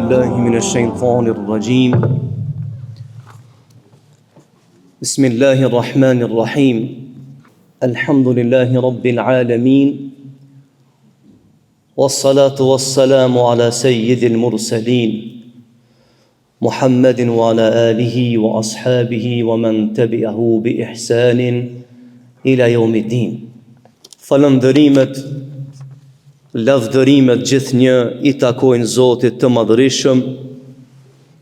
بالله من الشيطان الرجيم بسم الله الرحمن الرحيم الحمد لله رب العالمين والصلاة والسلام على سيد المرسلين محمد وعلى آله وأصحابه ومن تبعه بإحسان إلى يوم الدين. Falëndërimet, lavdërimet gjithnjë I takojnë Zotit të Madhërisëm,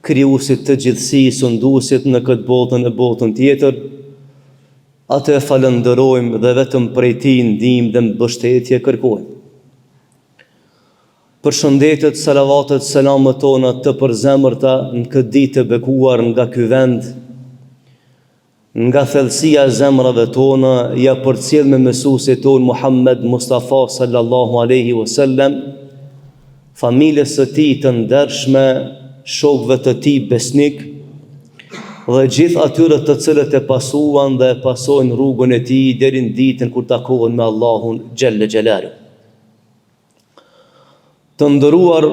krijuesit të gjithësisë, sunduesit në këtë botën e botën tjetër. Atë e falëndërojmë dhe vetëm prej Tij ndihmë dhe mbështetje kërkojmë. Përshëndetet, salavatet, selamet tona të përzemërta në këtë ditë të bekuar nga ky vend, nga thellësia e zemrave tona, ja përcjell me mësuesin ton Muhammed Mustafa sallallahu alaihi wasallam, familjes së tij të ndershme, shokëve të tij besnik dhe gjithë atyre të cilët e pasuan dhe e pasojnë rrugën e tij deri në ditën kur takohen me Allahun xhelle xhelalu. Të nderuar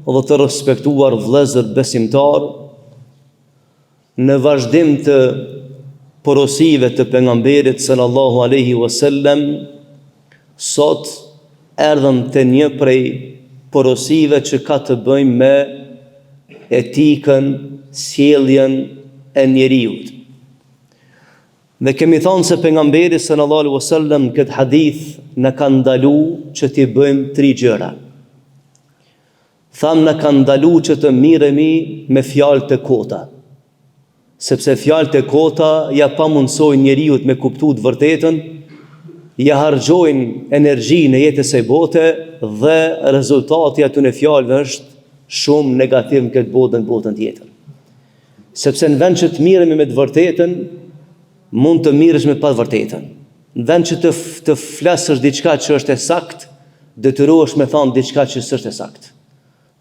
dhe të respektuar vëllezër besimtar, në vazhdim të porosive të pejgamberit sallallahu alaihi wasallam, sot erdhëm te një prej porosive që ka të bëjmë me etikën, sjelljen e njeriut. Dhe kemi thënë se pejgamberi sallallahu alaihi wasallam këtë hadith na ka ndaluar që t'i bëjmë 3 gjëra. Thamë na ka ndaluar që të miremi me fjalë të kota, sepse fjalët e kota ja pamundsojnë njeriut me kuptu të vërtetën, ja harxojnë energji në jetës e bote dhe rezultati aty në fjalëve është shumë negativ në këtë botën tjetër. Sepse në vend që të miremi me të vërtetën, mund të miresh me pa të vërtetën. Në vend që të flasësh diçka që është e saktë, detyrohesh me thënë diçka që s'është e saktë.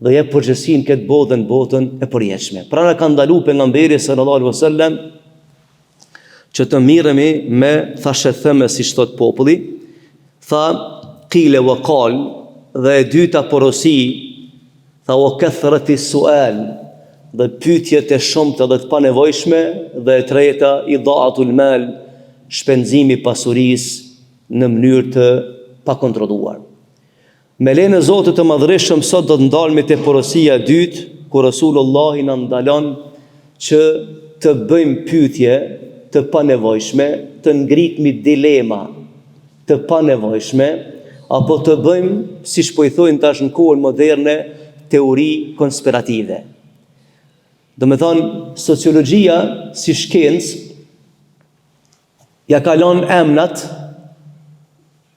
Dhe jep përgjegjësinë këtë botën e përjetshme. Pra na ka ndaluar pejgamberi sallallahu alaihi wasallam që të miremi me thashë thëme si thot populli, tha qile wa qal, dhe e dyta porosi, tha wa kathrati sual, dhe pyetjet e shumta dhe të panevojshme, dhe e treta idaatul mal, shpenzimi i pasurisë në mënyrë të pakontrolluar. Me lejen e Zotit të Madhërisëm, sot do të ndalemi te porosia e dytë, ku Rasulullah na ndalon që të bëjmë pyetje të panevojshme, të ngritmi dilema të panevojshme, apo të bëjmë, siç po I thojnë tash në kohën moderne, teori konspirative. Do me thonë, sociologjia si shkencë ja ka lënë emnat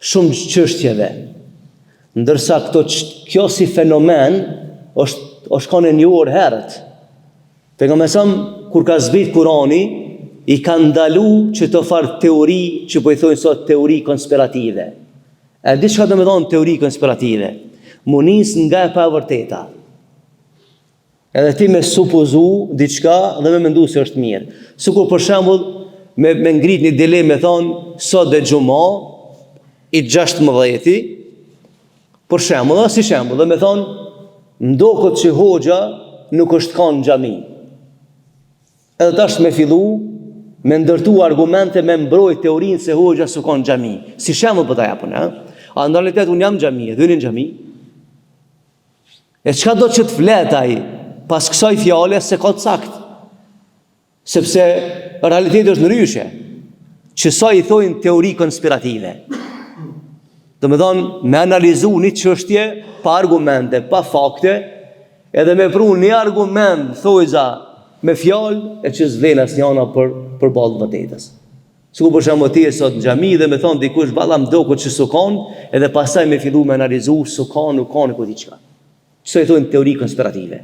shumë çështjeve. Ndërsa kjo si fenomen është kanë një orë herët. Pejgamberi kur ka zbrit Kurani, I ka ndalu që të farë teori që po I thojnë sot teori konspirative. E di çka do të thonë teori konspirative? Munis nga e pavërteta. Edhe ti me supozu diçka dhe me mendu se është mirë. Sikur për shembull me ngrit një dilemë, thonë sot dhe xhumo I 16, për shembull, si shembull, dhe me thonë, mdokët që hoxha nuk është kanë në xhami. Edhe tash me fillu, me ndërtu argumente me mbrojt teorinë se hoxha s'u kanë në xhami. Si shembull po ta japun, ha? A në realitet unë jam në xhami, edhe unë në xhami. E çka do që të flet ai pas kësaj fjale se ka të saktë? Sepse realiteti është ndryshe. Që sa I thojnë teori konspirative. Do me thonë, me analizu një çështje pa argumente, pa fakte, edhe me pru një argument, thojza, me fjalë, e që s'vlen asnjëna për ballë vërtetës. Sikur për shembull ti sot në xhami dhe me thon dikush valla mdokut që s'u kanë, edhe pastaj me fillu me analizu s'u kanë, nuk kanë ku diçka. Ço I thonë teori konspirative.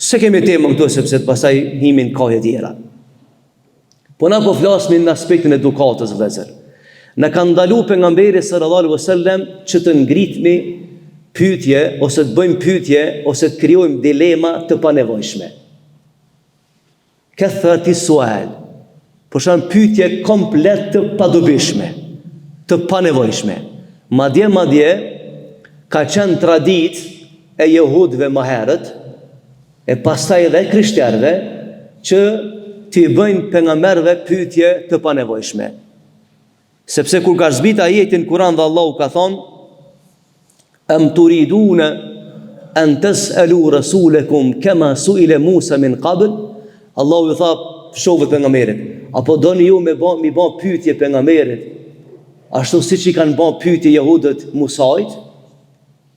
Se kemi temën këtu sepse pastaj himin kohë tjera. Po na po flasim në aspektin e edukatës vëllezër. Në ka ndalu pejgamberi sallallahu alaihi wasallam që të ngritmi pyetje ose të bëjmë pyetje ose të krijojmë dilema të panevojshme. Kathrati sual. Por shën pyetje komplet të padobishme, të panevojshme. Madje ka qenë traditë e jehudëve më herët e pastaj edhe krishterëve që t'i bëjnë pejgamberëve pyetje të panevojshme. Sepse kur ka zbrit ajetin Kur'an dhe Allahu ka thonë: "Am turiduna an tas'alu rasulakum kama su'ila Musa min qabl", Allahu i tha fshovët pejgamberit: "Apo doni ju mi bë pyetje pejgamberit ashtu siç i kanë bën pyetje jehudët Musait?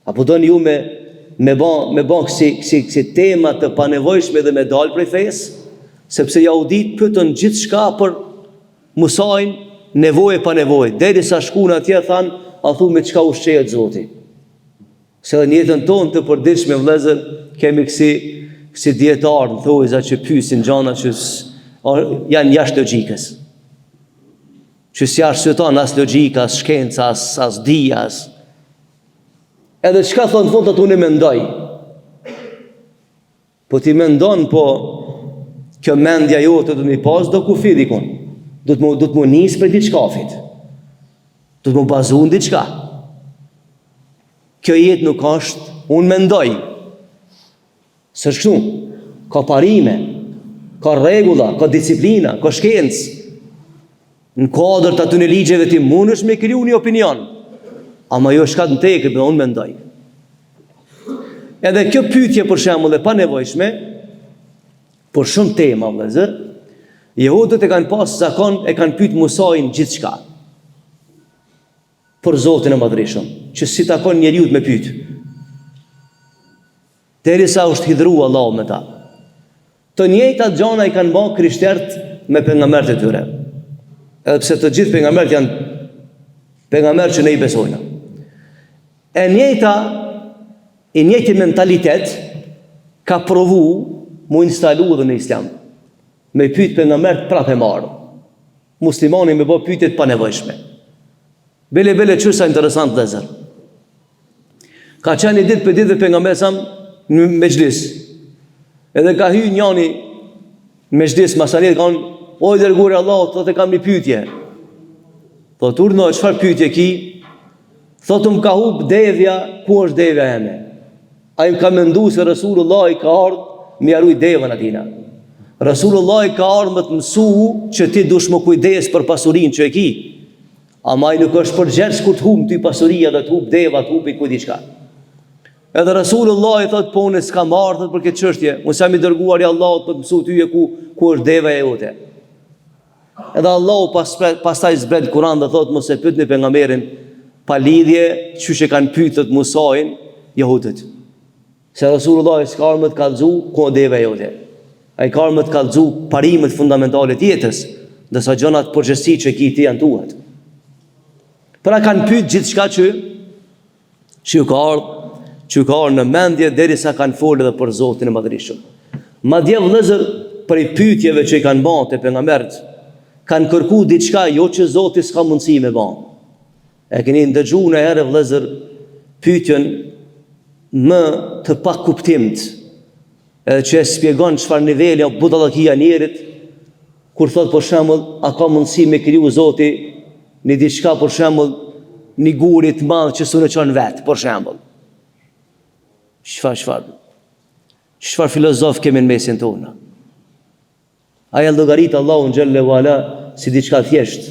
Apo doni ju me bën si tema të panevojshme dhe me dalë prej fesë? Sepse jehudit pyetën gjithçka për Musain, nevojë pa nevojë, derisa shkuan atje thanë, a thu me çka ushqehet Zoti?" Se në jetën tonë të përditshme vëllezër kemi kësi dietarë thojza që pyesin gjëra që janë jashtë logjikës. Që si arsyeton as logjika, as shkenca, as dija. Edhe çka thonë fund atë unë mendoj. Po ti mendon, po kjo mendja jote do të më pas do kufi dikon. Do të më nis për diçkafit. Do të më bazuon diçka. Kjo jetë nuk është, unë mendoj. Së shkështu, ka parime, ka regula, ka disiplina, ka shkencë. Në kodër të aty në ligjeve ti mund është me kriju një opinion, ama jo shkat në tekë, dhe unë mendoj. Edhe kjo pyetje për shembull e pa nevojshme, për shumë tema vëllezër, jehudët e kanë pas zakon, e kanë pyet Musain gjithçka. Për Zotin e Madhreshëm, që si takon njeriu me pyet. Derisa është hidhur Allahu me ta. Të njëjtat gjëra i kanë bërë krishterët me pejgamberët e tyre. Edhe pse të gjithë pejgamberët janë pejgamberë që ne i besojnë. E njëjti mentalitet ka provu mu instalu edhe në Islam. Me pyet pejgamberët prapë marr. Muslimani me bë pyetje të panevojshme. Bele që sa interesant dhe zër. Ka qenë një ditë për ditë dhe pejgamberi sa në mexhlis. Edhe ka hyrë njëri në mexhlis masalit, ka thonë: "O i dërguari i Allahut, thotë kam një pyetje." Thotë: "Urno, çfarë pyetje ki?" Thotë: "Më ka hub devja, ku është devja jeme?" Ai më ka menduar se Resulullah i ka ardhur me harruj devën atina. Resulullah i ka ardhur me të mësu që ti dush më kujdes për pasurinë që e ki. Ama ai nuk është përgjegjës kur të humb ty pasuria dhe të humb deva, të humb ku diçka. Edhe Resulullah i thot: "Po unë s'kam ardhur për këtë çështje, unë jam i dërguar i Allahut për të mësuar ty ku është deva e jote." Edhe Allahu pastaj zbret Kur'an dhe thot: "Mos e pyetni pejgamberin pa lidhje çysh e kanë pyetur Musain jehudët." Se Resulullah s'ka ardhur të kallëzu ku është deva e jote. Ai ka ardhur të kallëzu parimet fundamentale të jetës, ndërsa gjërat përgjithësi që ki ti janë tuat. Pra kanë pyet gjithçka që ka ardhur në mendje derisa kanë folë edhe për Zotin e Madhreshëm. Madje vëllezër, për i pyetjeve që i kanë bërë te pejgamberët, kanë kërkuar diçka jo që Zoti s'ka mundësi me bën. E keni ndëgjuar në herë vëllezër pyetjen më të pakuptimt, edhe që e shpjegon çfarë niveli o budallakia njerit, kur thot për shembull, a ka mundësi me kriju Zoti një diçka, për shembull, një gurit madh që s'u çon vet, për shembull. Çfarë filozof kemi në mesin tonë? Aja llogarit Allahu xhelle wala si diçka thjesht.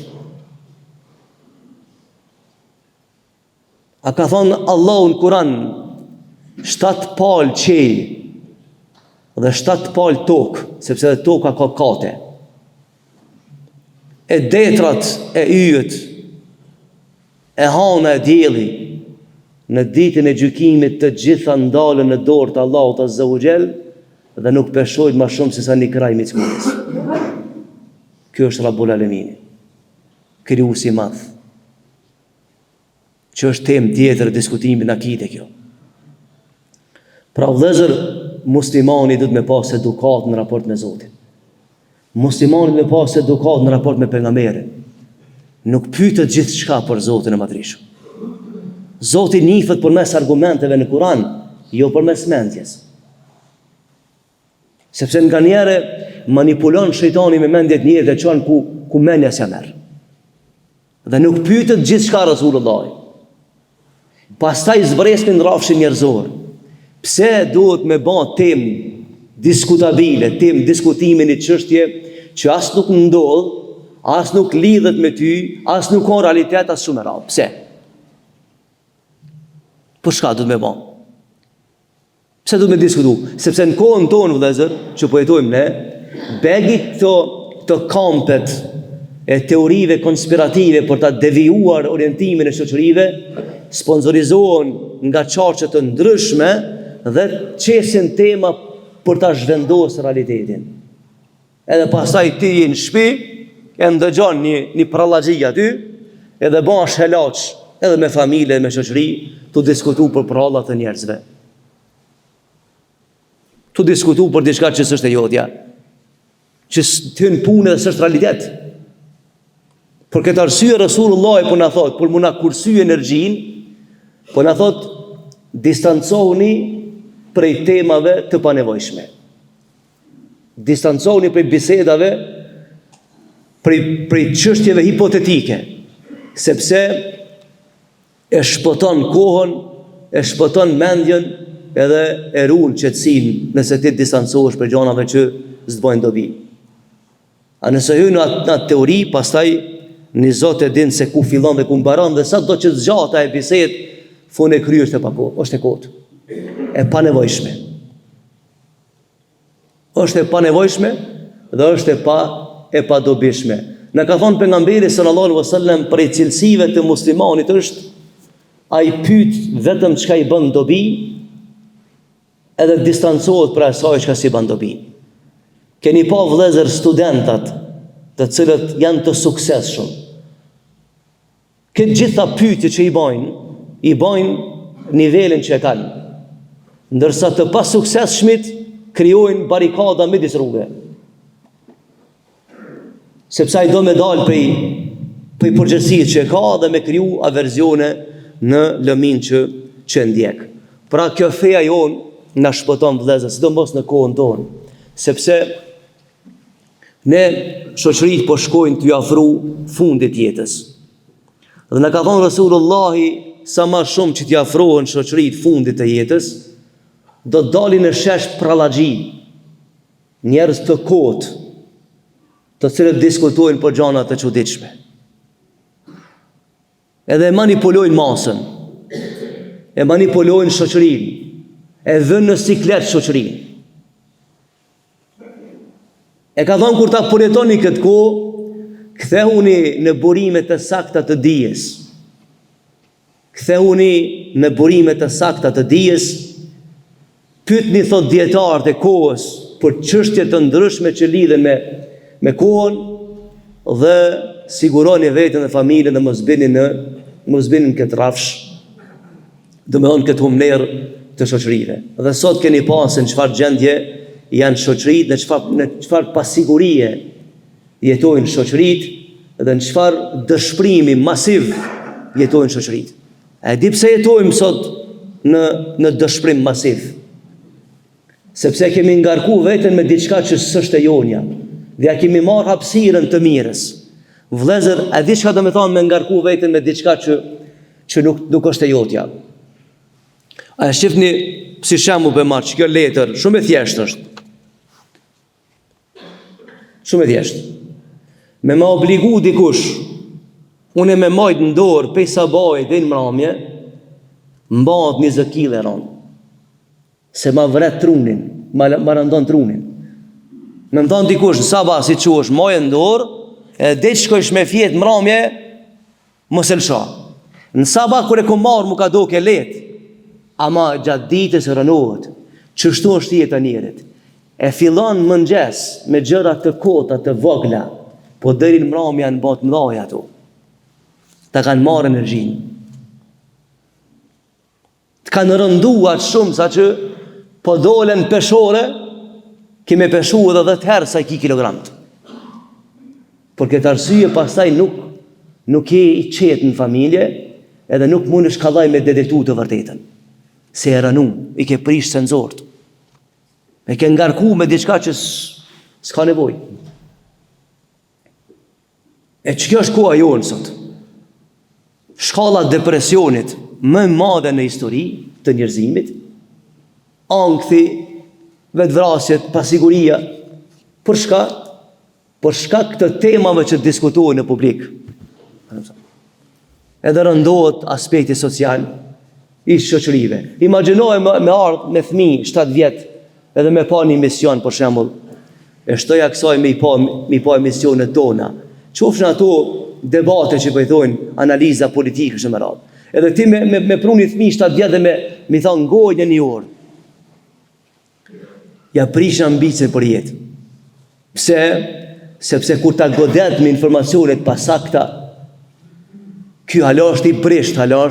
A ka thonë Allahu në Kur'an 7 palë qej dhe 7 palë tokë, sepse dhe toka ka kate. E detrat e yjet, e hana e dielli, në ditën e gjykimit të gjitha ndalen në dorë të Allahut Azza wa Jall dhe nuk peshojnë më shumë se sa një kraj mickulës. Ky është Rabbul Alamin, krijuesi i madh. Që është temë tjetër diskutimi në akide kjo. Pra vëllezër, muslimani duhet me pas edukat në raport me Zotin. Muslimani me pas edukat në raport me pejgamberin. Nuk pyetet gjithçka për Zotin e Madhreshëm. Zoti nifet përmes argumenteve në Kur'an, jo përmes mendjes. Sepse nga njëre manipulon shejtani me mendjet njerëz dhe çon ku mendja s'ja merr. Dhe nuk pyetet gjithçka Resulullah. Pastaj zbresnin rrafshin njerëzor. Pse duhet me bë temë diskutabile, diskutimin i çështje që as nuk ndodh, as nuk lidhet me ty, as nuk ka realitet, as shumë e radhë. Pse? Për çka duhet me bë? Pse duhet me diskutu? Sepse në kohën tonë, vëllezër, që po jetojmë ne, begi këto kampet e teorive konspirative për ta devijuar orientimin e shoqërive, sponsorizohen nga qarqe të ndryshme dhe qesin tema për ta zhvendosur realitetin. Edhe pastaj ti je në shtëpi, e ndëgjon një prallagji aty, edhe bash helaç, edhe me familje, me shoqëri, tu diskutu për prallat e njerëzve. Tu diskutu për diçka që s'është e jotja, që t'hyn punë dhe s'është realitet. Për këtë arsye Resulullah po na thot, për muna kursy energjinë, po na thot distancohuni prej temave të panevojshme. Distancohuni prej bisedave, prej çështjeve hipotetike, sepse e shpëton kohën, e shpëton mendjen, edhe e ruan qetësinë nëse ti distancohesh prej gjanave që s'bojnë dobi. A nëse hyn në atë teori, pastaj një Zot e din se ku fillon dhe ku mbaron, dhe sa do që zgjata e bisedë, fune kryer është e kotë. E panevojshme. Është e panevojshme dhe është e padobishme. Në ka thonë pejgamberi sallallahu alaihi wasallam, prej cilësive të muslimanit është ai pyet vetëm çka i bën dobi, edhe distancohet për asaj çka si bën dobi. Keni pa vëllezër studentat të cilët janë të suksesshëm. Këtë gjitha pyetje që i bajnë nivelin që e kanë. Ndërsa të pa suksesshmit krijojnë barikada midis rrugëve. Sepse ai do me dalë prej përgjegjësisë që ka dhe me kriju averzione në lëmin që ndjek. Pra kjo feja jonë na shpëton vëllezër, sidomos në kohën tonë, sepse ne shoqërit po shkojnë t'ju afru fundit jetës. Dhe na ka thonë Resulullahi, sa ma shumë që t'ju afrohen shoqërit fundit të jetës, do të dalin në shesh prallagji, njerëz të kotë, të cilët diskutojnë për gjëra të çuditshme. Edhe manipulojnë masën, e manipulojnë shoqërinë, e vënë në siklet shoqërinë. E ka thonë kur ta përjetoni këtë kohë, kthehuni në burimet e sakta të dijes. Kthehuni në burimet e sakta të dijes, pyetni thot dietarët e kohës për çështje të ndryshme që lidhen me kohën dhe siguroni veten dhe familjen dhe mos bini këtë rafsh, domethënë këtë humner të shoqërive. Dhe sot keni pasën çfarë gjendje janë shoqëritë, në çfarë pasigurie jetojnë shoqëritë dhe në çfarë dëshpërimi masiv jetojnë shoqëritë. A di pse jetojmë sot në dëshpërim masiv? Sepse kemi ngarku veten me diçka që s'është e jonja, dhe ja kemi marrë hapësirën të mirës. Vëllezër, a di çka do të thonë me ngarku veten me diçka që nuk është e jotja? A e shifni si shembull për marrë që kjo letër shumë e thjeshtë është. Shumë e thjeshtë. Me më obligu dikush, unë me majtë në dorë pej sabajt dhe në mramje, mbahet 20 kg ronë. Se ma vret trunin, ma rëndon trunin. Me më thonë dikush, në sabah si që është majtë në dorë, e dhe që shkojsh me fjetë mramje, mos e lësha. Në sabah kër e ku marë mu ka do ke letë, ama gjatë ditës rënohet, qështu është jetë a njerit. E fillon mëngjes me gjëra të kota, të vogla, po deri në mramja në batë mdhaj ato. Ta kanë marrë energjinë. Të kanë rëndu atë shumë sa që po dolen peshore, kime peshu edhe 10 herë sa i ki kilogramët. Por këtë arsye pastaj nuk je i qetë në familje, edhe nuk mund është kallaj me dedetu të vërtetën. Se e rënu, i ke prish senzort. E ke ngarku me diçka që s'ka nevoj. E që kjo është koha jonë sot. Shkalla depresionit më madhe në histori të njerëzimit, ankthi vetvrasjet, pasiguria. Për shka? Për shkak të temave që diskutohen në publik. Edhe rëndohet aspekti social i shoqërive. Imagjinoj me ardh me fëmijë 7 vjet edhe me pa një mision për shembull. E shtoja kësaj me i pa misionet tona. Qofshin ato debate që pëjtojnë, analiza politike shumë e radhë. Edhe ti me pruni fëmijë 7 vjet dhe me thonë ngoj në 1 orë. Ja prish ambicën për jetë. Pse? Sepse kur ta godet me informacionet pasakta, ky hala është i brisht, hala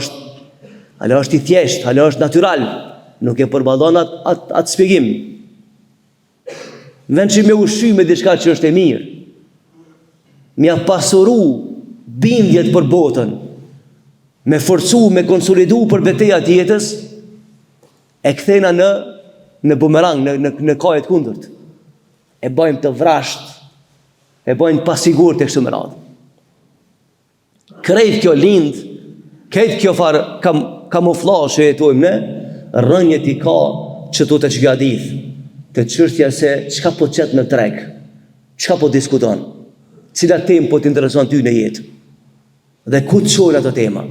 është i thjesht, hala është natyral, nuk e përballon atë shpjegim. Vend që me ushqy me diçka që është e mirë, mja pasuru bindjet për botën, me forcu, me konsolidu për betejë të jetës, e kthena në bumerang, në kajet kundërt. E bëjmë të vrasht, e bëjmë pasigurt e kështu me radhë. Krejt kjo lind, krejt kjo farë kamuflazh që jetojmë ne, rënjet i ka që tu të çgadith, të çështja se çka po qet në treg, çka po diskuton, cila temë po të intereson ty në jetë, dhe ku të çojnë ato tema.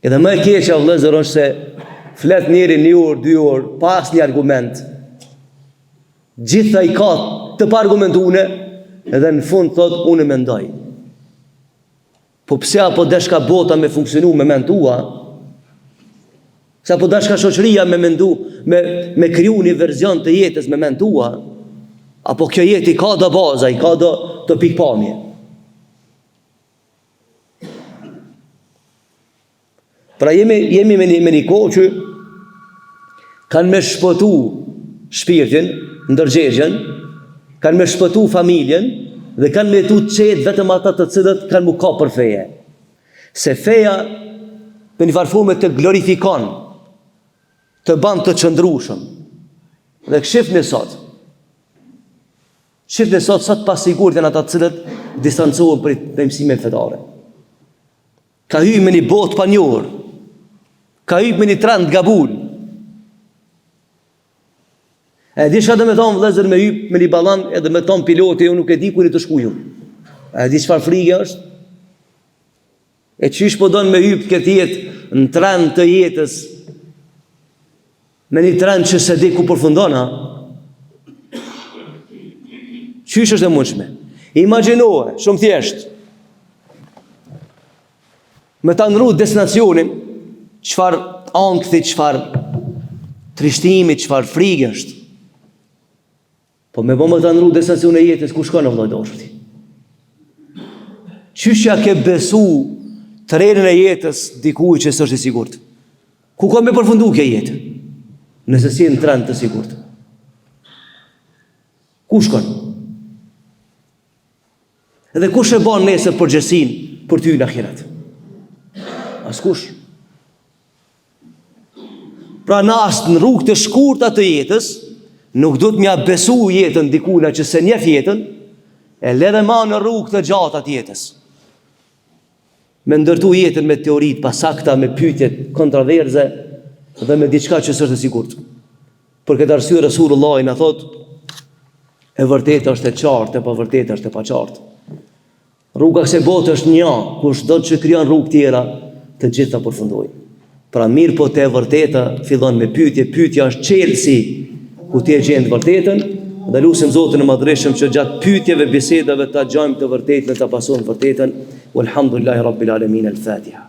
Edhe më e keqja vëllezër është se flet njëri 1 orë, 2 orë, pas një argument, gjitha i ka të pa argumentune, edhe në fund thot unë mendoj. Po pse apo deshka bota me funksionu me mend tua? Pse apo deshka shoqëria me mendu, me kriju një verzion të jetës me mend tua? Apo kjo jetë i ka do baza, i ka do të pikpamje? Pra jemi me një kohë që kanë me shpëtu shpirtin, ndërgjegjen, kanë me shpëtu familjen dhe kanë me tu qetë vetëm ata të cilët kanë mu ka për feje. Se feja për një farforme të glorifikon, të ban të qëndrushëm. Dhe shifni sot. Shifni sot pasigurit janë ata të cilët distancohen për mësimet fetare. Ka hyjë me një botë pa njohur. Ka hyjë me një trend gabul. E di çfarë do me thonë vëllezër me hyp me një ballan edhe me ton piloti, unë nuk e di ku i të shkuju. E di çfarë frikë është? E çish po don me hyp këtë jetë në trend të jetës, me një trend që se di ku përfundon, ha? Qysh është e mundshme? Imagjinoje, shumë thjesht, me ta ndru destinacionin, çfarë ankthi, çfarë trishtimi, çfarë frikë është. Po me bëmë të ndru destinacionin e jetës, ku shkon në vëllai doshti? Qysh ja ke besu trenin e jetës dikuj që s'është i sigurt? Ku ka me përfundu kjo jetë? Nëse si në trend të sigurt. Ku shkon? Edhe kush e ban nesër përgjegjësin për ty në ahiret? Askush. Pra në asë në rrugë të shkurta të jetës, nuk do të mja besu jetën dikuna që se njeh jetën, e ledhe ma në rrugë të gjatë atë jetës. Me ndërtu jetën me teorit pasakta, me pyetjet kontraverze dhe me diçka që s'është e sigurt. Për këtë arsye Resulullah na thot, e vërteta është e qartë, e pa vërteta është e paqartë. Rruga kësaj bote është një, kush do të krijon rrugë tjera, të gjitha përfundojnë. Pra mirë po te e vërteta fillon me pyetje, pyetja është çelësi ku ti e gjen vërtetën, dhe lutem Zotin e Madhreshëm që gjatë pyetjeve, bisedave ta gjajmë të vërtetën, ta pasojmë vërtetën. Walhamdulillahi rabbil alamin. Al-Fatiha.